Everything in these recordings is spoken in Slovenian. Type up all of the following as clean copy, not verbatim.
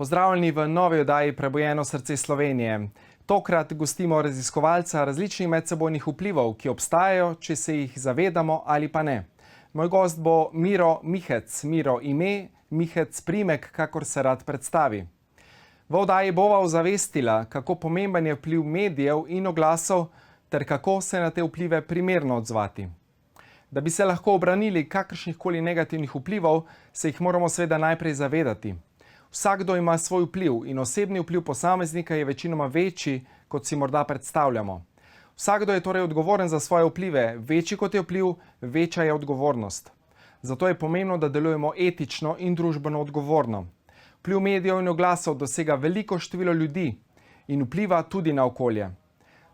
Pozdravljeni v novi oddaji Prebujeno srce Slovenije. Tokrat gostimo raziskovalca različnih medsebojnih vplivov, ki obstajajo, če se jih zavedamo ali pa ne. Moj gost bo Miro Mihec, Miro ime, Mihec primek, kakor se rad predstavi. V oddaji bova ozavestila, kako pomemben je vpliv medijev in oglasov, ter kako se na te vplive primerno odzvati. Da bi se lahko obranili kakršnihkoli negativnih vplivov, se jih moramo seveda najprej zavedati. Vsakdo ima svoj vpliv in osebni vpliv posameznika je večinoma večji, kot si morda predstavljamo. Vsakdo je torej odgovoren za svoje vplive, večji kot je vpliv, večja je odgovornost. Zato je pomembno, da delujemo etično in družbeno odgovorno. Vpliv medijev in oglasov dosega veliko število ljudi in vpliva tudi na okolje.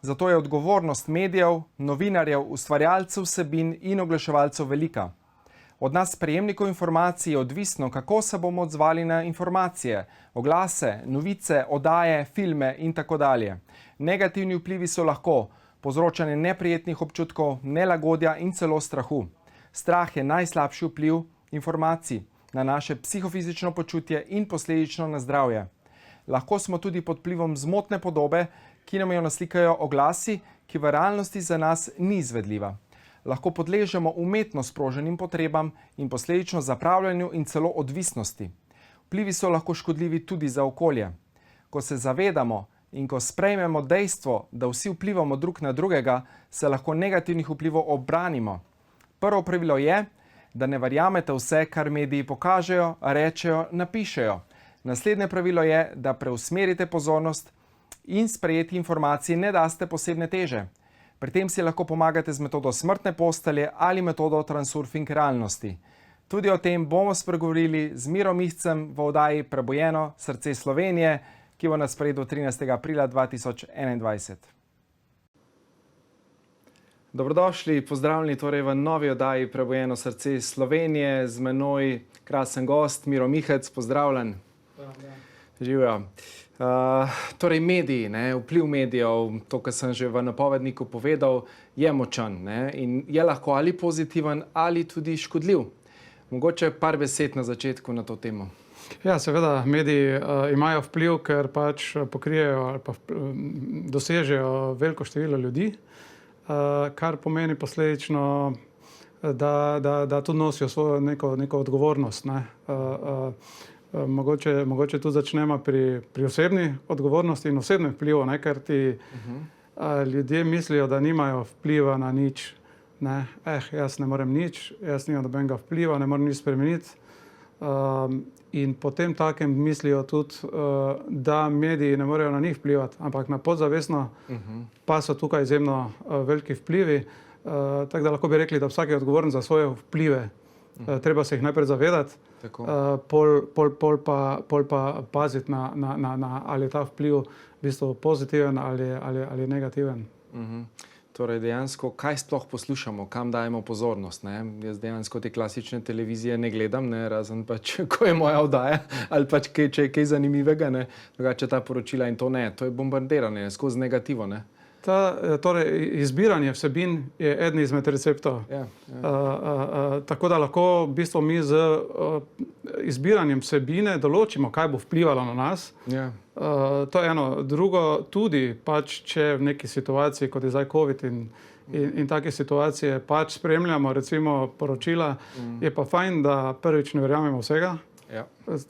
Zato je odgovornost medijev, novinarjev, ustvarjalcev vsebin in oglaševalcev velika. Od nas prejemnikov informacij je odvisno, kako se bomo odzvali na informacije, oglase, novice, oddaje, filme in tako dalje. Negativni vplivi so lahko povzročanje neprijetnih občutkov, nelagodja in celo strahu. Strah je najslabši vpliv informacij na naše psihofizično počutje in posledično na zdravje. Lahko smo tudi pod vplivom zmotne podobe, ki nam jo naslikajo oglasi, ki v realnosti za nas ni izvedljiva. Lahko podležemo umetno sproženim potrebam in posledično zapravljanju in celo odvisnosti. Vplivi so lahko škodljivi tudi za okolje. Ko se zavedamo in ko sprejmemo dejstvo, da vsi vplivamo drug na drugega, se lahko negativnih vplivov obranimo. Prvo pravilo je, da ne verjamete vse, kar mediji pokažejo, rečejo, napišejo. Naslednje pravilo je, da preusmerite pozornost in sprejeti informacije ne daste posebne teže. Pri tem si lahko pomagate z metodo smrtne postelje ali metodo transurfing realnosti. Tudi o tem bomo spregovorili z Mirom Mihcem v oddaji Prebujeno srce Slovenije, ki bo na sporedu 13. aprila 2021. Dobrodošli, pozdravljeni torej v novi oddaji Prebujeno srce Slovenije. Z menoj krasen gost, Miro Mihec, pozdravljen. Živijo. Torej mediji, vpliv medijev, to, kar sem že v napovedniku povedal, je močan in je lahko ali pozitiven ali tudi škodljiv. Mogoče par besed na začetku na to temo. Ja, seveda, mediji imajo vpliv, ker pač pokrijejo ali pa dosežejo veliko število ljudi, kar pomeni posledično, da tudi nosijo svojo neko odgovornost. Mogoče tu začnemo pri osebni odgovornosti in osebnem vplivu, ker ti ljudje mislijo, da nimajo vpliva na nič. Jaz ne morem nič, jaz nimam nobenega vpliva, ne morem nič spremeniti. In potem takem mislijo tudi, da mediji ne morejo na njih vplivati, ampak na podzavestno pa so tukaj izjemno veliki vplivi. Tako da lahko bi rekli, da vsak je odgovoren za svoje vplive. Treba se jih najprej zavedati, pol pa paziti na ali je ta vpliv v bistvu pozitiven ali negativen. Torej dejansko, kaj sploh poslušamo, kam dajemo pozornost? Jaz dejansko te klasične televizije ne gledam, razen pač, ko je moja oddaja ali pač, če je kaj zanimivega, drugače ta poročila in to ne. To je bombardiranje skozi negativo, Torej, izbiranje vsebin je eden izmed receptov. Tako da lahko v bistvu mi z izbiranjem vsebine določimo, kaj bo vplivalo na nas. To je eno. Drugo, tudi pač, če v neki situaciji, kot je zdaj COVID in take situacije, pač spremljamo recimo poročila, je pa fajn, da prvič ne verjamemo vsega,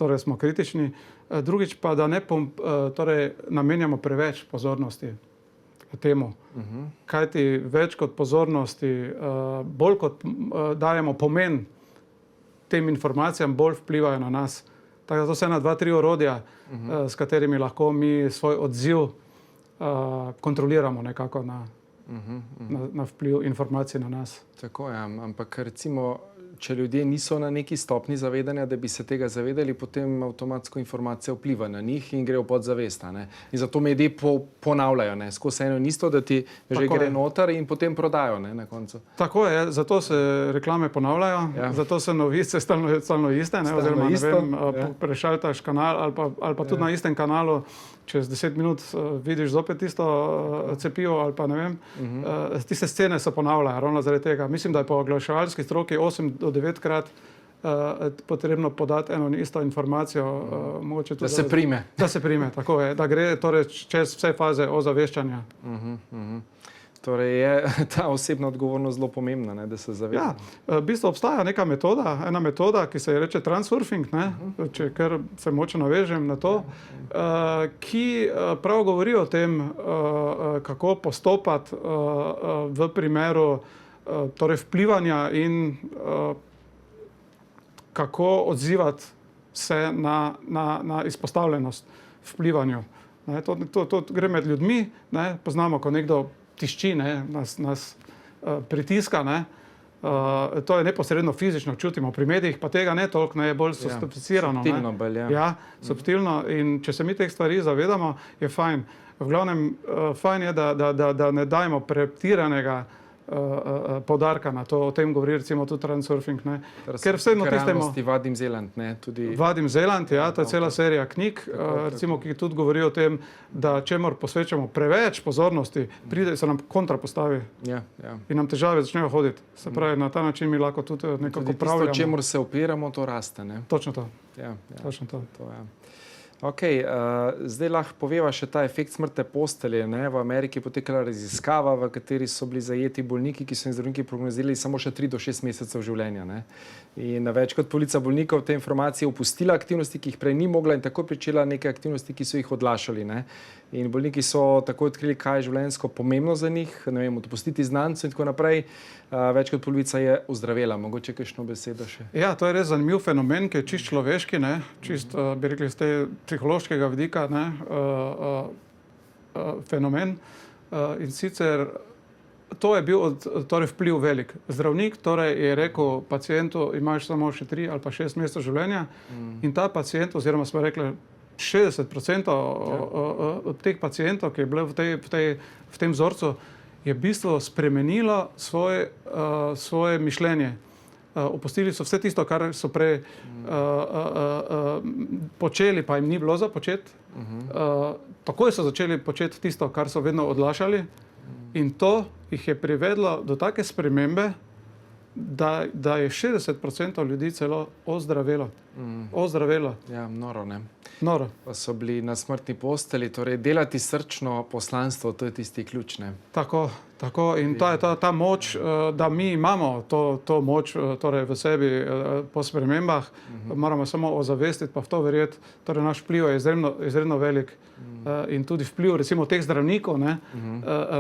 torej smo kritični, drugič pa, da ne namenjamo preveč pozornosti temu. Kajti več kot pozornosti, bolj kot dajemo pomen tem informacijam, bolj vplivajo na nas. Tako da to so 2-3 orodja, s katerimi lahko mi svoj odziv kontroliramo nekako na vpliv informacij na nas. Tako je, ampak recimo, če ljudje niso na neki stopni zavedanja, da bi se tega zavedali, potem avtomatsko informacija vpliva na njih in gre v podzavest. In zato mediji ponavljajo, skozi eno in isto, da ti že gre noter in potem prodajo na koncu. Tako je, zato se reklame ponavljajo, zato se novice stalno iste, oziroma ne vem, prešaltaš kanal ali pa tudi na istem kanalu čez 10 minut vidiš zopet isto cepivo ali pa ne vem. Tiste scene se ponavljajo ravno zaradi tega. Mislim, da je po oglaševalski stroki 8 do 9 krat potrebno podati eno in isto informacijo. Mogoče tudi, Da se prime. Da se prime, tako je. Da gre torej čez vse faze ozaveščanja. Torej je ta osebna odgovornost zelo pomembna, ne, da se zavedamo. Ja, v bistvu obstaja neka metoda, ena metoda, ki se je reče transurfing, ne, če kar se moče navežem na to, ki prav govori o tem, kako postopati v primeru torej vplivanja in kako odzivati se na izpostavljenost vplivanju. Ne, to gre med ljudmi, ne, poznamo, ko nekdo tišči, ne, nas pritiska, ne. To je neposredno fizično čutimo, pri medijih pa tega ne toliko, ne, je bolj sofisticirano. Subtilno bolj, ja. Ja, subtilno, in če se mi teh stvari zavedamo, je fajn. V glavnem, fajn je, da ne dajemo pretiranega poudarka na to, o tem govori recimo tudi transurfing, ne. Ker vseeno tistemu Vadim Zeland, ne, tudi Vadim Zeland, ja, to je cela serija knjig, recimo, ki tudi govori o tem, da čemur posvečamo preveč pozornosti, pride se nam kontra postavi in nam težave začnejo hoditi. Se pravi, na ta način mi lahko tudi nekako upravljamo. Tisto, čemur se opiramo, to raste, ne. Točno to. Ja, točno to. Ok, zdaj lahko poveva še ta efekt smrtne postelje, ne. V Ameriki je potekala raziskava, v kateri so bili zajeti bolniki, ki so jim zdravniki prognozirali samo še 3 do 6 mesecev življenja, ne. In več kot polovica bolnikov te informacije opustila aktivnosti, ki jih prej ni mogla, in tako pričela neke aktivnosti, ki so jih odlašali, ne. In bolniki so tako odkrili, kaj je življenjsko pomembno za njih, ne vem, odpustiti znancev in tako naprej. Več kot polovica je ozdravela. Mogoče kakšno besedo še? Ja, to je res zanimiv fenomen, ki je čist človeški, ne, čist, bi rekli, z tega psihološkega vidika, ne, fenomen. In sicer to je bil torej vpliv velik. Zdravnik torej je rekel pacientu, imaš samo še 3 ali pa 6 mesecev življenja, in ta pacient, oziroma smo rekli 60% teh pacientov, ki je bilo v tem vzorcu, je v bistvu spremenilo svoje mišljenje. Opustili so vse tisto, kar so prej počeli, pa jim ni bilo za početi. Takoj so začeli početi tisto, kar so vedno odlašali, in to jih je privedlo do take spremembe, da je 60% ljudi celo ozdravelo. Ozdravelo. Ja, noro, ne. Noro. Pa so bili na smrtni posteli, torej delati srčno poslanstvo, to je tisti ključ, ne. Tako. In to je ta moč, da mi imamo to moč torej v sebi po spremembah, moramo samo ozavestiti, pa v to verjeti. Torej naš vpliv je izredno velik, in tudi vpliv recimo teh zdravnikov, ne,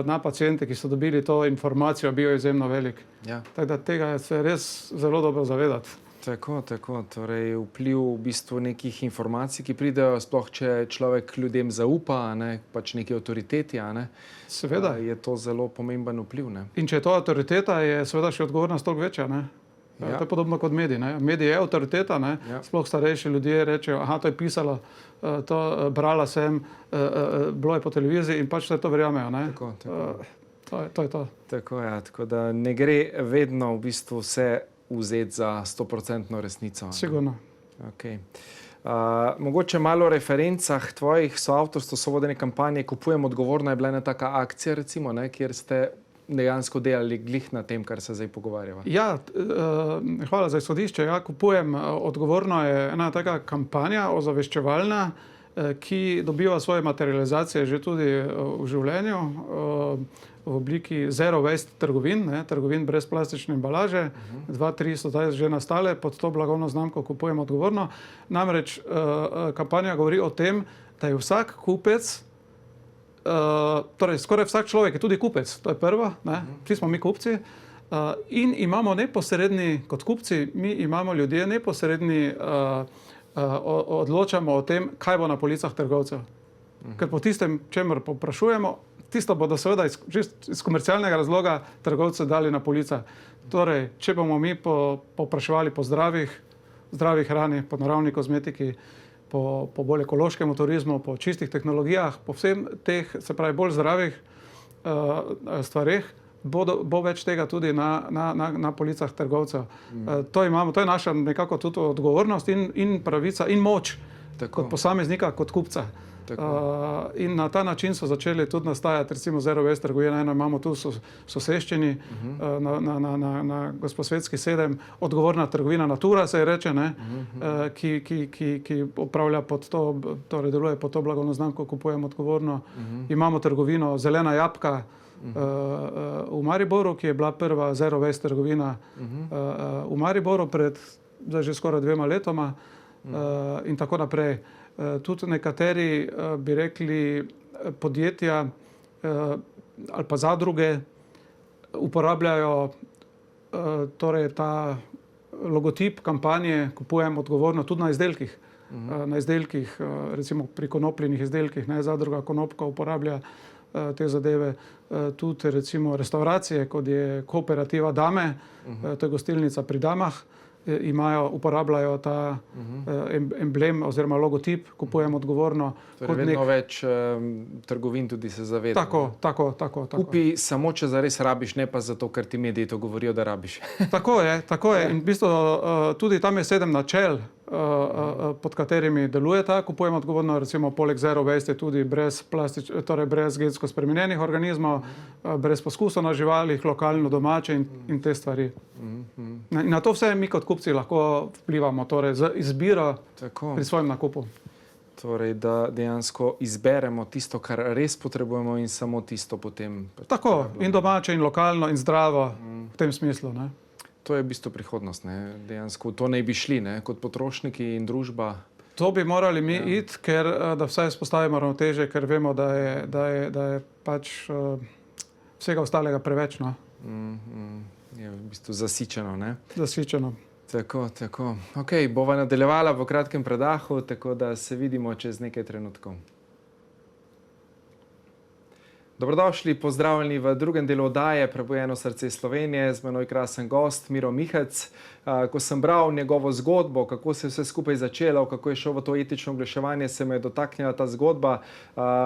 na paciente, ki so dobili to informacijo, bil je izjemno velik. Ja. Tako da tega je se res zelo dobro zavedati. Tako. Torej vpliv v bistvu nekih informacij, ki pridejo, sploh če človek ljudem zaupa, ne, pač neki avtoriteti, ne. Seveda. Je to zelo pomemben vpliv, ne. In če je to avtoriteta, je seveda še odgovornost toliko večja, ne. Ja. To je podobno kot medij, ne. Medij je avtoriteta, ne. Ja. Sploh starejši ljudje rečejo, aha, to je pisalo, to brala sem, bilo je po televiziji, in pač vse to verjamejo, ne. Tako. To je to. Tako da ne gre vedno v bistvu vse vzeti za 100% resnico. Sigurno. Okay. Mogoče malo o referencah tvojih soavtorstv, so vodene kampanje Kupujem odgovorno, je bila ena taka akcija, recimo, ne, kjer ste dejansko delali glih na tem, kar se zdaj pogovarjava. Ja, hvala za izhodišče. Ja, Kupujem odgovorno je ena taka kampanja ozaveščevalna, ki dobiva svoje materializacije že tudi v življenju, v obliki zero waste trgovin, ne, trgovin brez plastične embalaže. 2-3 so zdaj že nastale pod to blagovno znamko Kupujem odgovorno. Namreč kampanja govori o tem, da je vsak kupec, torej skoraj vsak človek je tudi kupec, to je prvo, ne, vsi smo mi kupci, in imamo neposredni, kot kupci, mi imamo ljudje neposredni, odločamo o tem, kaj bo na policah trgovcev. Ker po tistem, čemer povprašujemo, tisto bodo seveda iz komercialnega razloga trgovce dali na polica. Torej, če bomo mi povpraševali po zdravi hrani, po naravni kozmetiki, po bolj ekološkem turizmu, po čistih tehnologijah, po vsem teh, se pravi, bolj zdravih stvareh, bo več tega tudi na policah trgovcev. To je naša nekako tudi odgovornost in pravica in moč kot posameznika, kot kupca. In na ta način so začeli tudi nastajati, recimo Zero Waste trgovina, eno imamo tu v soseščini, na Gosposvetski 7, odgovorna trgovina Natura se je reče, ne, ki upravlja pod to, torej deluje pod to blagovno znamko, kupujem odgovorno. Imamo trgovino Zelena jabolka v Mariboru, ki je bila prva Zero Waste trgovina v Mariboru pred zdaj že skoraj 2 letoma in tako naprej. Tudi nekateri, bi rekli, podjetja ali pa zadruge uporabljajo torej ta logotip kampanje Kupujem odgovorno tudi na izdelkih. Na izdelkih, recimo pri konopljenih izdelkih, ne, zadruga Konopka uporablja te zadeve. Tudi recimo restauracije, kot je Kooperativa Dame, to je gostilnica pri Damah, uporabljajo ta emblem oziroma logotip Kupujem odgovorno. Torej vedno več trgovin tudi se zaveda. Tako. Kupi samo, če zares rabiš, ne pa zato, ker ti mediji to govorijo, da rabiš. Tako je. In v bistvu tudi tam je 7 načel, pod katerimi deluje ta Kupujem odgovorno. Recimo poleg Zero Waste je tudi torej brez gensko spremenjenih organizmov, brez poskusov na živalih, lokalno, domače in te stvari. In na to vse mi kot kupci lahko vplivamo, torej z izbiro pri svojem nakupu. Torej, da dejansko izberemo tisto, kar res potrebujemo in samo tisto potem. Tako, in domače, in lokalno, in zdravo v tem smislu, ne. To je v bistvu prihodnost, ne. Dejansko to naj bi šli, ne, kot potrošniki in družba. To bi morali mi iti, ker da vsaj spostavimo ravnotežje, ker vemo, da je pač vsega ostalega preveč, no. Je v bistvu zasičeno, ne. Zasičeno. Tako. Ok, bova nadaljevala v kratkem predahu, tako da se vidimo čez nekaj trenutkov. Dobrodošli, pozdravljeni v drugem delu oddaje Prebujeno srce Slovenije. Z menoj krasen gost Miro Mihec. Ko sem bral njegovo zgodbo, kako se je vse skupaj začelo, kako je šel v to etično oglaševanje, se me je dotaknila ta zgodba.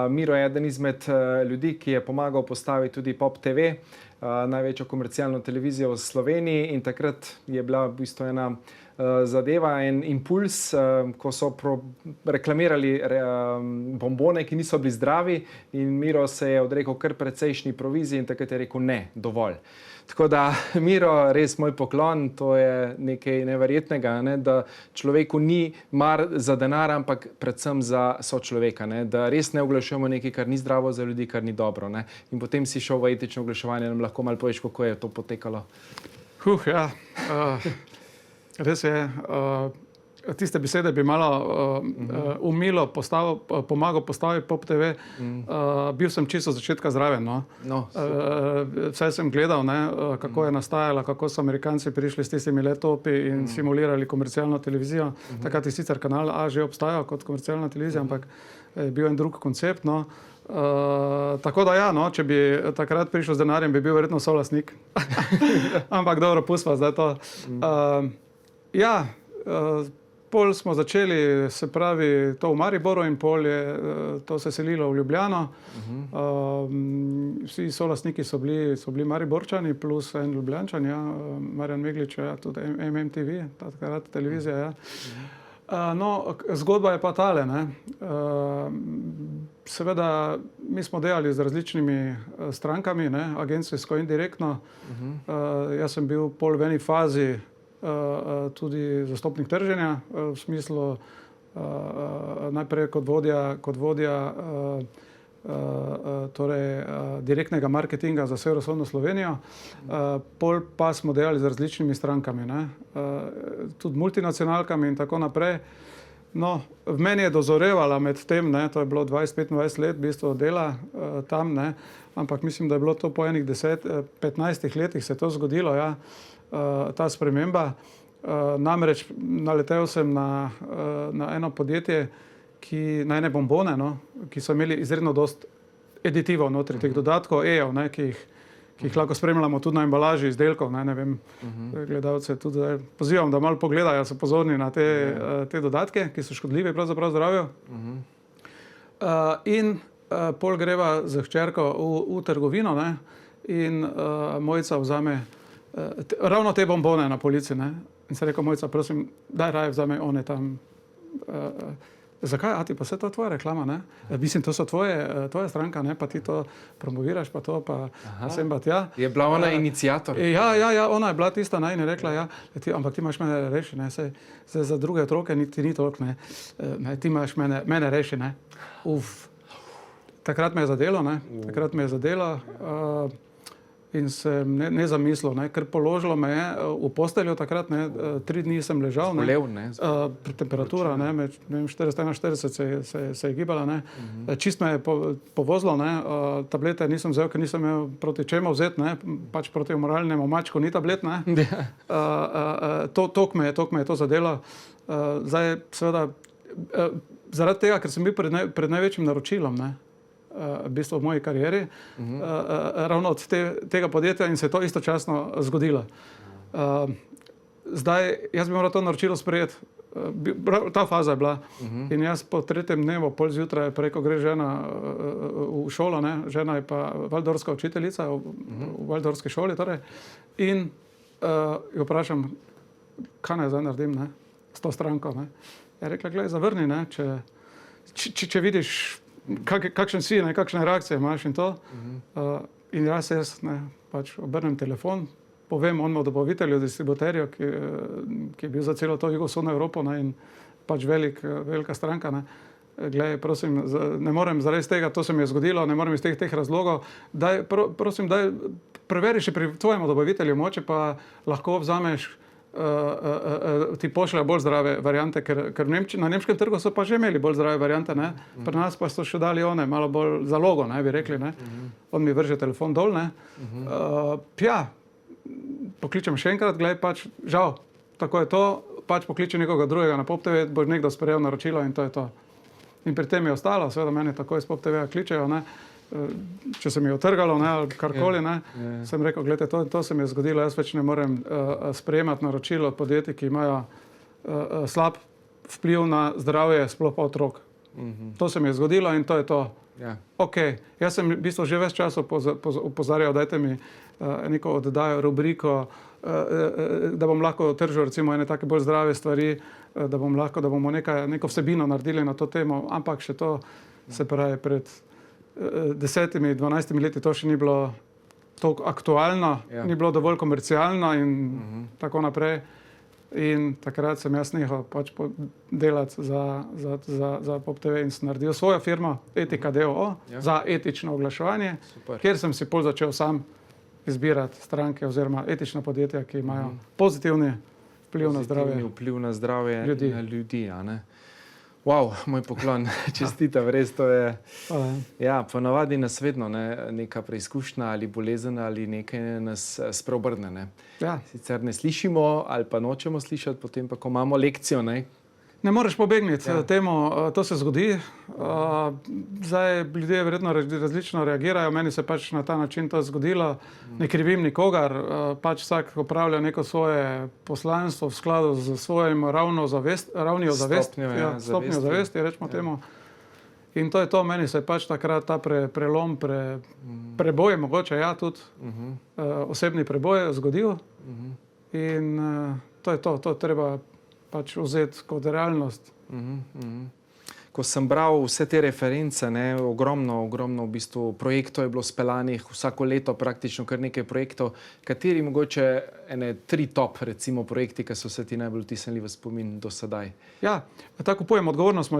Miro je eden izmed ljudi, ki je pomagal postaviti tudi Pop TV, največjo komercialno televizijo v Sloveniji, in takrat je bila v bistvu ena zadeva, en impuls, ko so reklamirali bombone, ki niso bili zdravi, in Miro se je odrekel kar precejšnji proviziji in takrat je rekel ne, dovolj. Tako da, Miro, res moj poklon, to je nekaj neverjetnega, ne, da človeku ni mar za denar, ampak predvsem za sočloveka, ne, da res ne oglašujemo nekaj, kar ni zdravo za ljudi, kar ni dobro, ne. In potem si šel v etično oglaševanje, nam lahko malo poveš, kako je to potekalo? Ja. Res je, tiste besede bi malo umilo pomagal postaviti Pop TV. Bil sem čisto od začetka zraven, no. Vse sem gledal, ne, kako je nastajala, kako so Amerikanci prišli s tistimi laptopi in simulirali komercialno televizijo. Takrat je sicer kanal A že obstajal kot komercialna televizija, ampak je bil en drug koncept, no. Tako da ja, no, če bi takrat prišel z denarjem, bi bil verjetno solastnik. Ampak dobro, pustimo zdaj to. Ja, pol smo začeli, se pravi, to v Mariboru in pol je to se selilo v Ljubljano. Vsi solastniki so bili Mariborčani plus en Ljubljančan, ja, Marjan Meglič, ja, tudi MMTV, takrat televizija, ja. No, zgodba je pa tale, ne. Seveda, mi smo delali z različnimi strankami, ne, agencijsko in direktno. Jaz sem bil pol v eni fazi tudi zastopnik trženja, v smislu najprej kot vodja torej direktnega marketinga za severovzhodno Slovenijo, pol pa smo delali z različnimi strankami, ne, tudi multinacionalkami in tako naprej. No, v meni je dozorevala med tem, ne, to je bilo 20-25 let v bistvu dela tam, ne, ampak mislim, da je bilo to po enih 10-15 letih se to zgodilo, ja, ta sprememba. Namreč naletel sem na eno podjetje, na ene bombone, no, ki so imeli izredno dosti aditivov notri, teh dodatkov, ne, ki jih lahko spremljamo tudi na embalaži izdelkov, ne vem, gledalce tudi pozivam, da malo pogledajo, so pozorni na te dodatke, ki so škodljivi pravzaprav zdravju. In pol greva z hčerko v trgovino, ne, in Mojca vzame ravno te bombone na polici, ne, in se rekel, Mojca, prosim, daj raje vzame one tam zakaj, a ti pa vse to je tvoja reklama, ne? Mislim, to so tvoja stranka, ne? Pa ti to promoviraš, pa to, pa sem pa tja. Je bila ona iniciator? Ja, ona je bila tista in je rekla, ja, ampak ti imaš mene reši, ne? Saj za druge otroke ti ni toliko, ne? Ti imaš mene reši, ne? Takrat me je zadelo, in sem ne zamislil, ne, ker položilo me je v posteljo takrat, ne, 3 dni sem ležal, ne, temperatura, ne, med 40 in 41 se je gibala, ne, čist me je povozilo, ne, tablete nisem vzel, ker nisem imel proti čemu vzeti, ne, pač proti umoralnemu mačku ni tablet, ne, tok me je to zadelo, zdaj seveda, zaradi tega, ker sem bil pred največjim naročilom, ne, v bistvu v moji karieri, ravno od tega podjetja in se je to istočasno zgodilo. Zdaj, jaz bi moral to naročilo sprejeti, ta faza je bila in jaz po 3. dnevu, pol zjutraj, preko gre žena v šolo, ne, žena je pa valdorska učiteljica v valdorski šoli, torej, in jo vprašam, kaj naj zdaj naredim, ne, s to stranko, ne. Je rekla, glej, zavrni, ne, če vidiš, kakšen si, ne, kakšne reakcije imaš in to. In jaz ne, pač obrnem telefon, povem onemu dobavitelju, distributerju, ki je bil za celo to jugovzhodno Evropo, ne, in pač velika stranka, ne. Glej, prosim, ne morem zaradi tega, to se mi je zgodilo, ne morem iz teh razlogov, prosim, daj preveri še pri tvojemu dobavitelju, moče pa lahko vzameš, ti pošljajo bolj zdrave variante, ker na nemškem trgu so pa že imeli bolj zdrave variante, ne? Pri nas pa so še dali one, malo bolj zalogo, ne, bi rekli, ne? On mi vrže telefon dol, ne? Pokličem še enkrat, glej, pač, žal, tako je to, pač pokliče nekoga drugega na POP TV, boš nekdo sprejel naročilo in to je to. In pri tem je ostalo, seveda mene tako iz POP TV-ja kličejo, ne? Če se mi je otrgalo, ne, ali karkoli, ne, sem rekel, gledajte, to se mi je zgodilo, jaz več ne morem sprejemati naročilo od podjetij, ki imajo slab vpliv na zdravje, sploh pa otrok. To se mi je zgodilo in to je to. Ok, jaz sem v bistvu že ves čas opozarjal, dajte mi neko oddajo, rubriko, da bom lahko tržil recimo ene take bolj zdrave stvari, da bomo neko vsebino naredili na to temo, ampak še to se pravi pred 10-12 leti to še ni bilo toliko aktualno, ni bilo dovolj komercialno in tako naprej. In takrat sem jaz nehal pač delati za POP TV in sem naredil svojo firmo, Etika d.o.o., za etično oglaševanje, kjer sem si pol začel sam izbirati stranke oziroma etična podjetja, ki imajo pozitivni vpliv na zdravje ljudi, a ne? Wow, moj poklon, čestitam, res to je. Ja, ponavadi nas vedno neka preizkušnja ali bolezen ali nekaj nas spreobrne, ne. Sicer ne slišimo ali pa nočemo slišati, potem pa, ko imamo lekcijo, ne. Ne moreš pobegniti temu, to se zgodi. Zdaj ljudje verjetno različno reagirajo, meni se pač na ta način to zgodilo. Ne krivim nikogar, pač vsak opravlja neko svoje poslanstvo v skladu z svojim ravnjo zavesti, rečemo temu. In to je to, meni se je pač takrat ta prelom, preboj, mogoče tudi osebni preboj zgodil. In to je to treba pač vzeti kot realnost. Ko sem bral vse te reference, ne, ogromno v bistvu projektov je bilo speljanih, vsako leto praktično kar nekaj projektov, kateri mogoče ene 3 top, recimo, projekti, ki so se ti najbolj vtisnili v spomin do sedaj? Ja, tako Kupujem odgovornost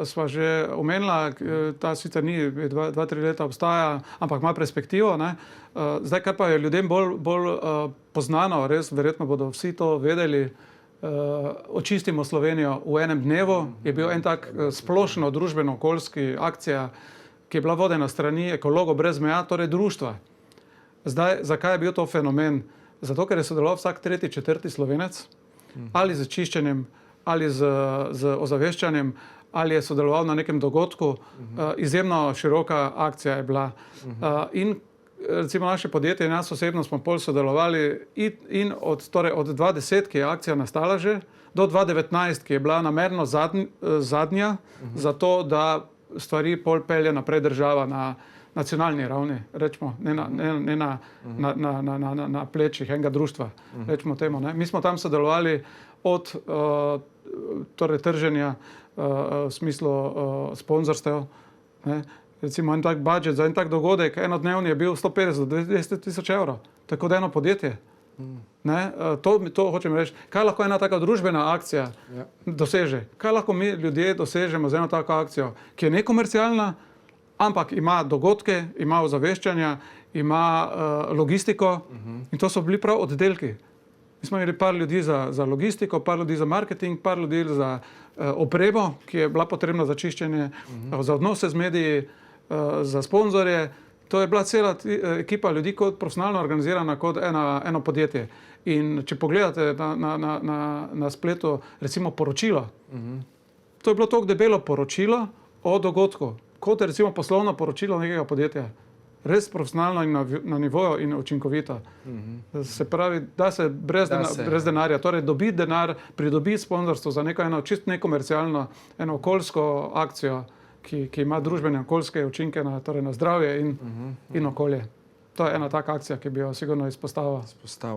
sva že omenila, ta sicer ni 2-3 leta obstaja, ampak ima perspektivo, ne. Zdaj, kar pa je ljudem bolj poznano, res verjetno bodo vsi to vedeli, Očistimo Slovenijo v enem dnevu, je bil en tak splošno družbeno-okoljski akcija, ki je bila vodena strani Ekologov brez meja, torej društva. Zdaj, zakaj je bil to fenomen? Zato, ker je sodeloval vsak 3., 4. Slovenec, ali z čiščenjem, ali z ozaveščanjem, ali je sodeloval na nekem dogodku. Izjemno široka akcija je bila. In recimo naše podjetje in jaz osebno smo pol sodelovali in od 2010, ki je akcija nastala že, do 2019, ki je bila namerno zadnja, zato da stvari pol pelje naprej država na nacionalni ravni, rečemo, ne na plečih enega društva, rečemo temu, ne. Mi smo tam sodelovali od trženja v smislu sponzorstev. Recimo en tak budžet za en tak dogodek, enodnevni je bil 150 do 200 tisoč evrov. To je kot eno podjetje. To hočem reči. Kaj lahko ena taka družbena akcija doseže? Kaj lahko mi ljudje dosežemo z eno tako akcijo, ki je nekomercialna, ampak ima dogodke, ima ozaveščanja, ima logistiko in to so bili prav oddelki. Mi smo imeli par ljudi za logistiko, par ljudi za marketing, par ljudi za opremo, ki je bila potrebna za čiščenje, za odnose z mediji, za sponzorje. To je bila cela ekipa ljudi kot profesionalno organizirana kot eno podjetje. In če pogledate na spletu recimo poročilo, to je bilo tako debelo poročilo o dogodku, kot je recimo poslovno poročilo nekega podjetja. Res profesionalno in na nivoju in učinkovito. Se pravi, da se brez denarja, torej dobiti denar, pridobiti sponzorstvo za eno čisto nekomercialno, eno okoljsko akcijo, ki ima družbene okoljske učinke torej na zdravje in okolje. To je ena taka akcija, ki bi jo sigurno izpostavil.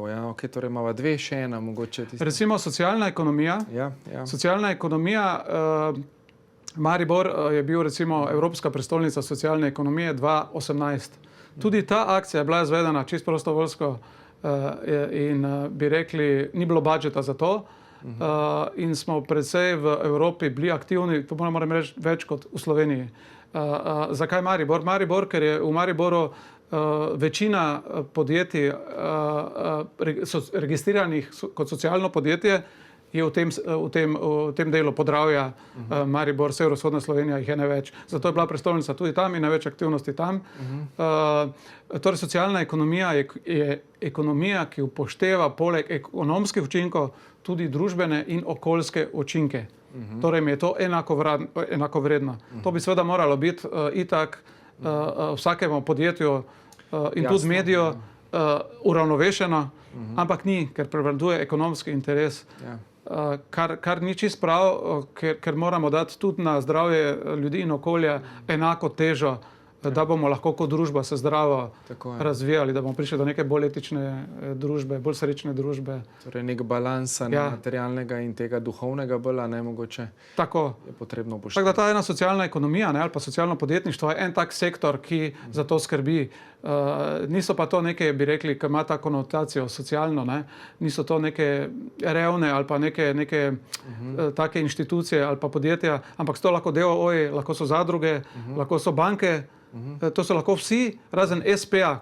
Ja, ok, torej imamo dve, še ena mogoče. Recimo socialna ekonomija. Socialna ekonomija, Maribor je bil recimo Evropska prestolnica socialne ekonomije 2018. Tudi ta akcija je bila izvedena čisto prostovoljsko in bi rekli, ni bilo budžeta za to. In smo predvsej v Evropi bili aktivni, to moram reči, več kot v Sloveniji. Zakaj Maribor? Maribor, ker je v Mariboru večina podjetij registriranih kot socialno podjetje, je v tem delu Podravja, Maribor, severovzhodna Slovenija, jih je največ. Zato je bila prestolnica tudi tam in največ aktivnosti tam. Torej, socialna ekonomija je ekonomija, ki upošteva poleg ekonomskih učinkov tudi družbene in okoljske učinke. Torej, mi je to enako vredno. To bi seveda moralo biti itak vsakemu podjetju in tudi mediju uravnovešeno, ampak ni, ker prevladuje ekonomski interes. Kar ni čisto prav, ker moramo dati tudi na zdravje ljudi in okolja enako težo, da bomo lahko kot družba se zdravo razvijali, da bomo prišli do neke bolj etične družbe, bolj srečne družbe. Torej nek balans materialnega in tega duhovnega bolj, ne mogoče je potrebno upoštevati. Tako da ta ena socialna ekonomija ali pa socialno podjetništvo je en tak sektor, ki za to skrbi. Niso pa to neke, bi rekli, ki ima ta konotacijo socialno, niso to neke revne ali pa neke take inštitucije ali pa podjetja, ampak so to lahko DOO-ji, lahko so zadruge, lahko so banke, to so lahko vsi, razen SP-ja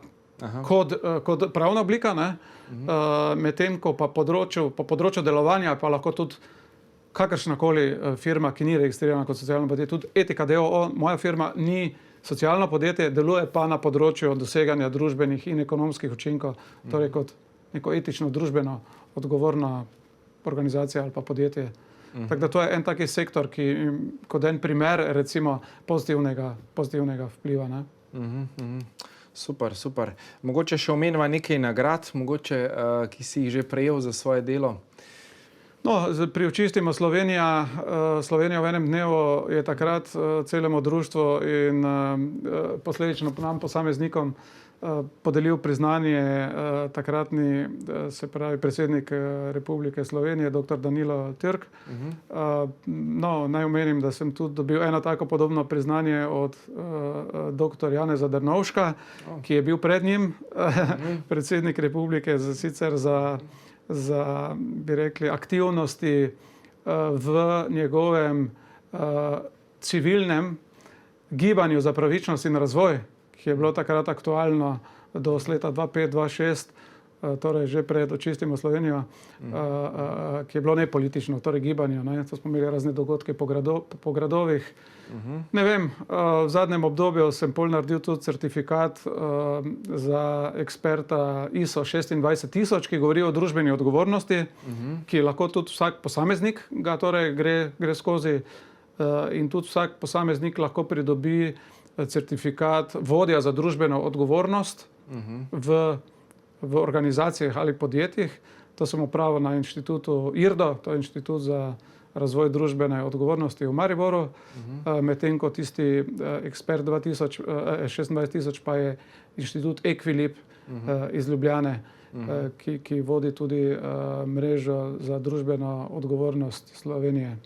kot pravna oblika, medtem ko pa po področju delovanja pa lahko tudi kakršnakoli firma, ki ni registrirana kot socialno podjetje, tudi Etika DOO, moja firma, ni socialno podjetje, deluje pa na področju doseganja družbenih in ekonomskih učinkov, torej kot neko etično, družbeno odgovorna organizacija ali pa podjetje. Tako da to je en taki sektor, ki kot en primer recimo pozitivnega vpliva. Super. Mogoče še omeniva nekaj nagrad, mogoče, ki si jih že prejel za svoje delo? No, pri Očistimo Slovenijo v enem dnevu je takrat celemu društvu in posledično nam posameznikom podelil priznanje takratni, se pravi, predsednik Republike Slovenije, dr. Danilo Türk. No, naj omenim, da sem tudi dobil eno tako podobno priznanje od dr. Janeza Drnovška, ki je bil pred njim predsednik Republike, sicer za, bi rekli, aktivnosti v njegovem civilnem gibanju za pravičnost in razvoj, ki je bilo takrat aktualno do leta 2005-2006, torej že pred Očistimo Slovenijo, ki je bilo nepolitično, torej gibanje. To smo imeli razne dogodke po gradovih. Ne vem, v zadnjem obdobju sem pol naredil tudi certifikat za eksperta ISO 26000, ki govori o družbeni odgovornosti, ki lahko tudi vsak posameznik ga torej gre skozi in tudi vsak posameznik lahko pridobi certifikat vodja za družbeno odgovornost v organizacijah ali podjetjih. To sem opravil na inštitutu IRDO, to je inštitut za razvoj družbene odgovornosti v Mariboru, medtem ko tisti Ekspert 26 000 pa je inštitut Equilib iz Ljubljane, ki vodi tudi mrežo za družbeno odgovornost Slovenije.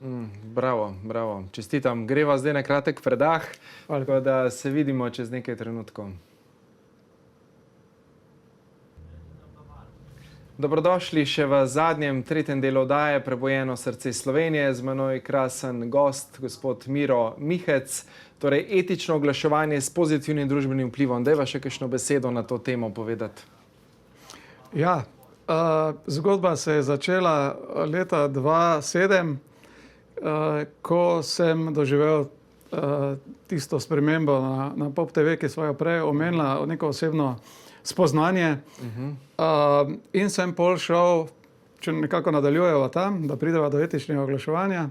Bravo, bravo. Čestitam. Greva zdaj na kratek predah, tako da se vidimo čez nekaj trenutkov. Dobrodošli še v zadnjem, tretjem delu oddaje Prebojeno srce Slovenije. Z menoj krasen gost, gospod Miro Mihec. Torej, etično oglaševanje s pozitivnim družbenim vplivom. Dajva še kakšno besedo na to temo povedati. Ja, zgodba se je začela leta 2007, ko sem doživel tisto spremembo na Pop TV, ki sva jo prej omenila, neko osebno spoznanje. In sem pol šel, če nekako nadaljujeva tam, da prideva do etičnega oglaševanja,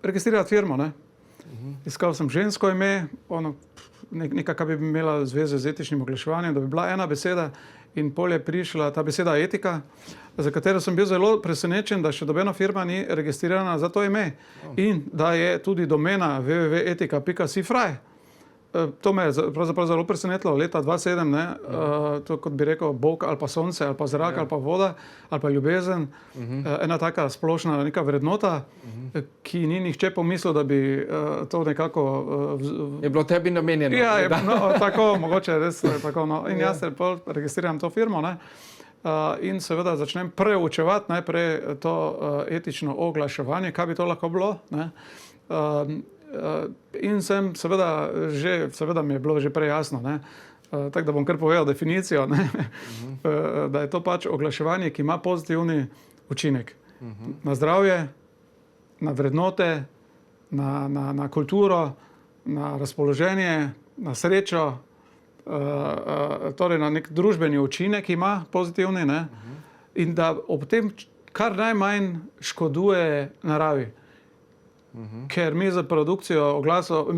registrirati firmo, ne. Iskal sem žensko ime, nekaj, kar bi imela zveze z etičnim oglaševanjem, da bi bila ena beseda, in pol je prišla ta beseda etika, za katero sem bil zelo presenečen, da še nobena firma ni registrirana za to ime. In da je tudi domena www.etika.si-fraj. To me je pravzaprav zelo presenetilo leta 2007, ne, to kot bi rekel Bog ali pa sonce ali pa zrak ali pa voda ali pa ljubezen, ena taka splošna neka vrednota, ki ni nihče pomislil, da bi to nekako... Je bilo tebi namenjeno? Ja, no, tako, mogoče res tako, no. In jaz se pol registriram to firmo, ne, in seveda začnem preučevati najprej to etično oglaševanje, kaj bi to lahko bilo, ne. In sem seveda mi je bilo že prej jasno, ne, tako da bom kar povedal definicijo, ne, da je to pač oglaševanje, ki ima pozitivni učinek na zdravje, na vrednote, na kulturo, na razpoloženje, na srečo, torej na nek družbeni učinek ima pozitivni, ne, in da ob tem kar najmanj škoduje naravi. Ker mi za produkcijo oglasov,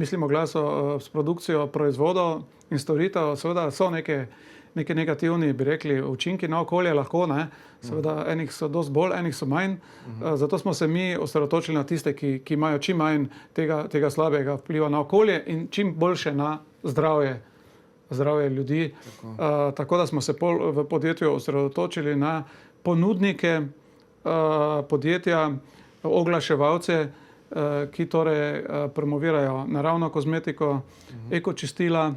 s produkcijo proizvodov in storitev, seveda so neke negativni, bi rekli, učinki na okolje lahko, ne, seveda enih so dosti bolj, enih so manj, zato smo se mi osredotočili na tiste, ki imajo čim manj tega slabega vpliva na okolje in čim boljše na zdravje ljudi. Tako da smo se v podjetju osredotočili na ponudnike podjetja, oglaševalce, ki torej promovirajo naravno kozmetiko, ekočistila,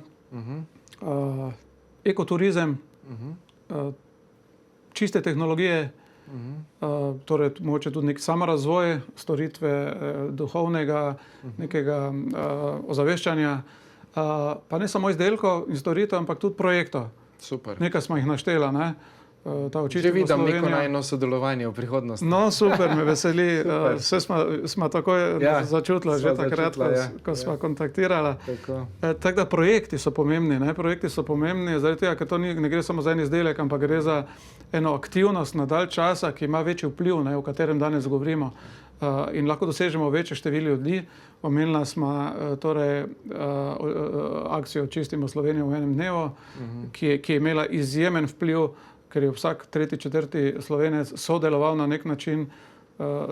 ekoturizem, čiste tehnologije, torej mogoče tudi nek samorazvoj, storitve duhovnega, nekega ozaveščanja, pa ne samo izdelkov in storitev, ampak tudi projektov. Super. Nekaj smo jih naštela, ne. Že vidim neko najno sodelovanje v prihodnosti. No, super, me veseli. Vse smo takoj začutila že takrat, ko smo kontaktirala. Tako da projekti so pomembni, ne? Projekti so pomembni, zaradi tega, ker to ne gre samo za en izdelek, ampak gre za eno aktivnost na dalj časa, ki ima večji vpliv, ne, o katerem danes govorimo. In lahko dosežemo večje število ljudi. Omenila smo torej akcijo Čistimo Slovenijo v enem dnevu, ki je imela izjemen vpliv, ker je vsak tretji, četrti Slovenec sodeloval na nek način,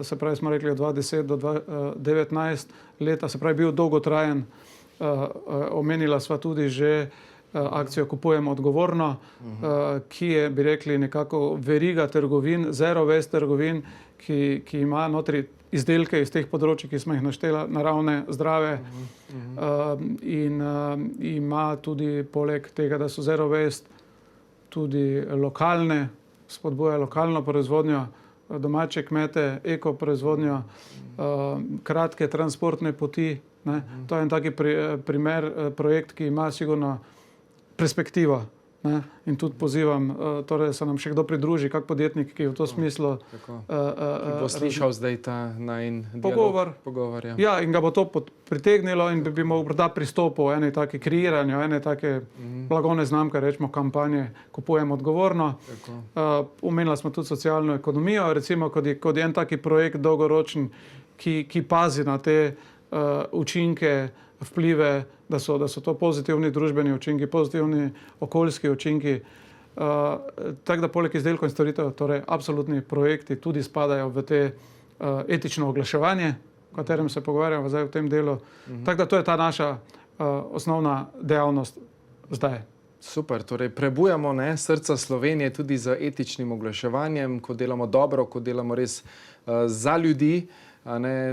se pravi, smo rekli od 2010 do 2019 leta, se pravi, bil dolgotrajen. Omenila sva tudi že akcijo Kupujemo odgovorno, ki je, bi rekli, nekako veriga trgovin, zero waste trgovin, ki ima notri izdelke iz teh področij, ki smo jih naštela, naravne, zdrave, in ima tudi poleg tega, da so zero waste, tudi lokalne, spodbuja lokalno proizvodnjo, domače kmete, eko proizvodnjo, kratke transportne poti, ne. To je en taki projekt, ki ima sigurno perspektivo, ne. In tudi pozivam, torej se nam še kdo pridruži, kak podjetnik, ki v to smislu... Ki bo slišal zdaj ta najin dialog. Pogovor. Ja, in ga bo to pritegnilo in bi morda pristopil ene take kreiranju, ene take blagovne znamke, rečemo kampanje Kupujemo odgovorno. Omenila smo tudi socialno ekonomijo, recimo kot je en taki projekt dolgoročen, ki pazi na te učinke, vplive, da so to pozitivni družbeni učinki, pozitivni okoljski učinki. Tako da poleg izdelkov in storitev, torej absolutni projekti tudi spadajo v te etično oglaševanje, o katerem se pogovarjamo zdaj v tem delu. Tako da to je ta naša osnovna dejavnost zdaj. Super, torej prebujamo srca Slovenije tudi z etičnim oglaševanjem, ko delamo dobro, ko delamo res za ljudi,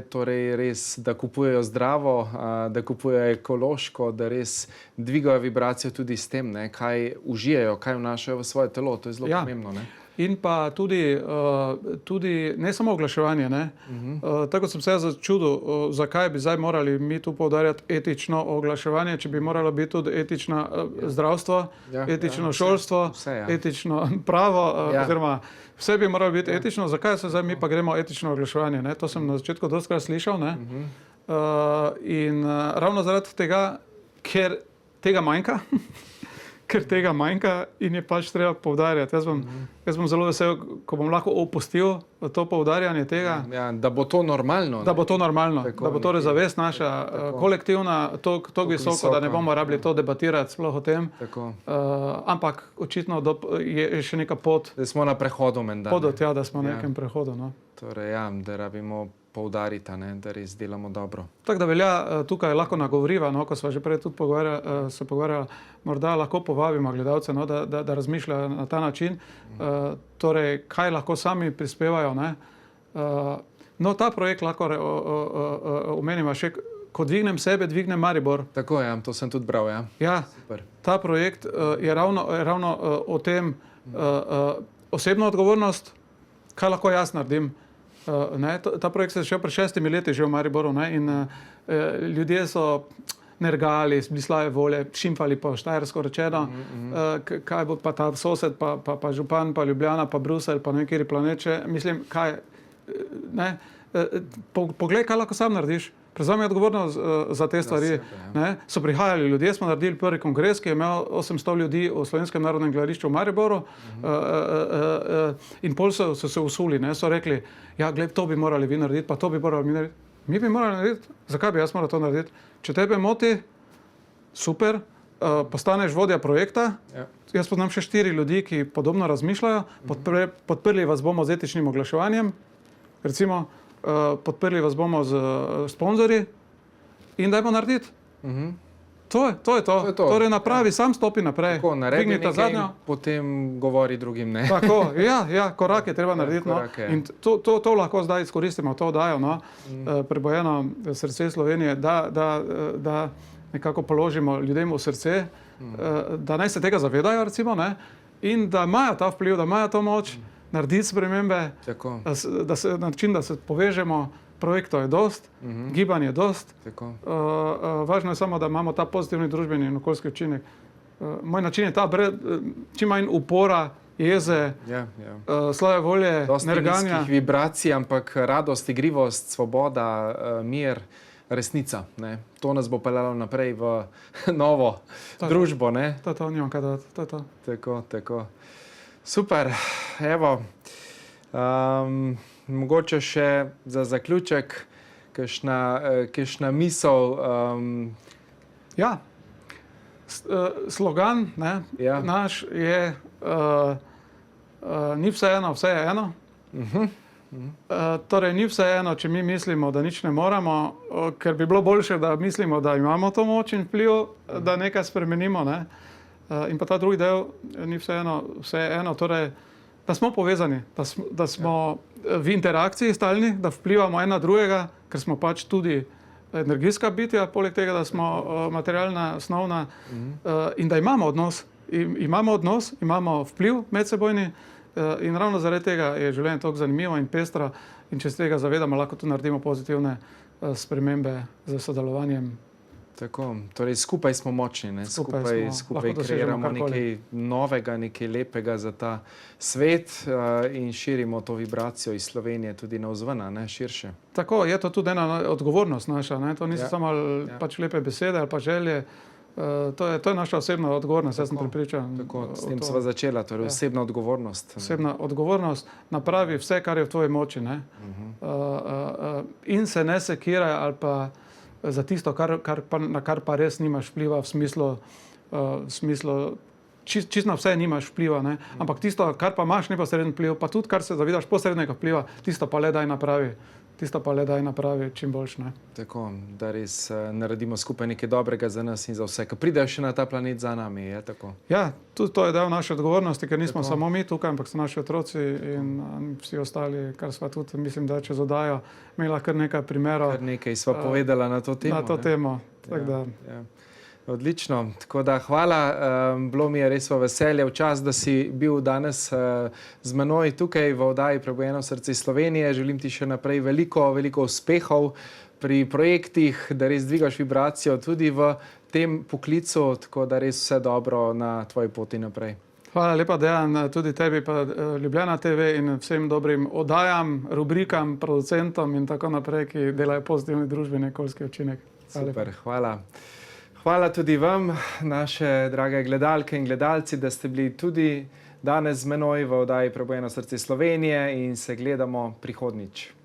torej res, da kupujejo zdravo, da kupujejo ekološko, da res dvigajo vibracijo tudi s tem, kaj užijajo, kaj vnašajo v svoje telo. To je zelo pomembno. In pa tudi ne samo oglaševanje. Tako sem se začudil, zakaj bi zdaj morali mi tu poudarjati etično oglaševanje, če bi moralo biti tudi etično zdravstvo, etično šolstvo, etično pravo, oziroma vse bi moralo biti etično. Zakaj se zdaj mi pa gremo etično oglaševanje? To sem na začetku dostikrat slišal. In ravno zaradi tega, ker tega manjka, in je pač treba poudarjati. Jaz bom zelo vesel, ko bom lahko opustil to poudarjanje tega. Da bo to normalno. Da bo to normalno, da bo torej zavest naša kolektivna toliko visoko, da ne bomo rabili to debatirati sploh o tem. Ampak očitno je še neka pot. Da smo na prehodu menda. Da smo na nekem prehodu. Torej da rabimo poudariti, da res delamo dobro. Tako da velja tukaj lahko nagovoriva, ko smo že prej tudi se pogovarjali, morda lahko povabimo gledalce, da razmišljajo na ta način, torej kaj lahko sami prispevajo. No, ta projekt lahko omenimo še, ko dvignem sebe, dvignem Maribor. Tako je, to sem tudi bral. Super. Ta projekt je ravno o tem osebno odgovornost, kaj lahko jaz naredim. Ta projekt se je začel pred 6 leti že v Mariboru in ljudje so nergali, bili slabe volje, šimfali po štajersko rečeno, kaj bo pa ta sosed, pa župan, pa Ljubljana, pa Bruselj, pa ne vem, kjer planet še. Mislim, kaj, poglej, kaj lahko sam narediš. Prevzemi odgovornost za te stvari. So prihajali ljudje, smo naredili prvi kongres, ki je imel 800 ljudi v Slovenskem narodnem gledališču v Mariboru in pol so se usuli, so rekli, gled, to bi morali vi narediti, pa to bi morali mi narediti. Mi bi morali narediti, zakaj bi jaz moral to narediti? Če tebe moti, super, postaneš vodja projekta, jaz poznam še 4 ljudi, ki podobno razmišljajo, podprli vas bomo z etičnim oglaševanjem, recimo, podprli vas bomo z sponzorji in dajmo narediti. To je to. Torej napravi, sam stopi naprej. Tako, naredi nekaj in potem govori drugim. Tako, korak je treba narediti. In to lahko zdaj izkoristimo, to dajo prebojeno srce Slovenije, da nekako položimo ljudem v srce, da naj se tega zavedajo, recimo, in da imajo ta vpliv, da imajo to moč, narediti spremembe, da se povežemo, projektov je dost, gibanj je dost. Važno je samo, da imamo ta pozitivni družbeni in okoljski učinek. Moj način je ta, čim manj upora, jeze, slabe volje, nerganja. Dosti nizkih vibracij, ampak radost, igrivost, svoboda, mir, resnica. To nas bo peljalo naprej v novo družbo. To nimam kaj dodati. Tako. Super, evo, mogoče še za zaključek, kakšna misel. Slogan naš je ni vseeno, vse je eno. Torej, ni vseeno, če mi mislimo, da nič ne moramo, ker bi bilo boljše, da mislimo, da imamo to moč in vpliv, da nekaj spremenimo. In pa ta drugi del, ni vseeno, vse je eno, torej, da smo povezani, da smo v interakciji stalni, da vplivamo en na drugega, ker smo pač tudi energijska bitja, poleg tega, da smo materialna, snovna, in da imamo odnos, imamo vpliv medsebojni, in ravno zaradi tega je življenje toliko zanimivo in pestro, in če se tega zavedamo, lahko tu naredimo pozitivne spremembe z sodelovanjem. Tako, torej skupaj smo močni, skupaj kreiramo nekaj novega, nekaj lepega za ta svet in širimo to vibracijo iz Slovenije tudi navzven, širše. Tako, je to tudi ena odgovornost naša, to niso samo pač lepe besede ali pa želje, to je naša osebna odgovornost, jaz sem prepričan. Tako, s tem sva začela, torej osebna odgovornost. Osebna odgovornost, napravi vse, kar je v tvoji moči, in se ne sekiraj ali pa za tisto, na kar pa res nimaš vpliva v smislu, čist na vse nimaš vpliva, ne? Ampak tisto, kar pa imaš neposreden vpliv, pa tudi kar se zavedaš posrednega vpliva, tisto pa le daj napravi čim boljš. Ne? Tako, da res naredimo skupaj nekaj dobrega za nas in za vse, ki pridejo še na ta planet za nami. Je tako? Ja, tudi to je del naše odgovornosti, ker nismo samo mi tukaj, ampak so naši otroci in vsi ostali, kar sva tudi, mislim, da čez oddajo imela kar nekaj primerov. Kar nekaj sva povedala na to temo. Na to temo. Tak da. Ja. Odlično, tako da hvala, bilo mi je res v veselje, v čast, da si bil danes z menoj tukaj v oddaji Prebujeno srce Slovenije. Želim ti še naprej veliko uspehov pri projektih, da res dvigaš vibracijo tudi v tem poklicu, tako da res vse dobro na tvoji poti naprej. Hvala lepa, Dejan, tudi tebi pa Ljubljana TV in vsem dobrim oddajam, rubrikam, producentom in tako naprej, ki delajo pozitivni družbeni okoljski učinek. Super, hvala. Hvala tudi vam, naše drage gledalke in gledalci, da ste bili tudi danes z menoj v oddaji Prebujeno srce Slovenije in se gledamo prihodnjič.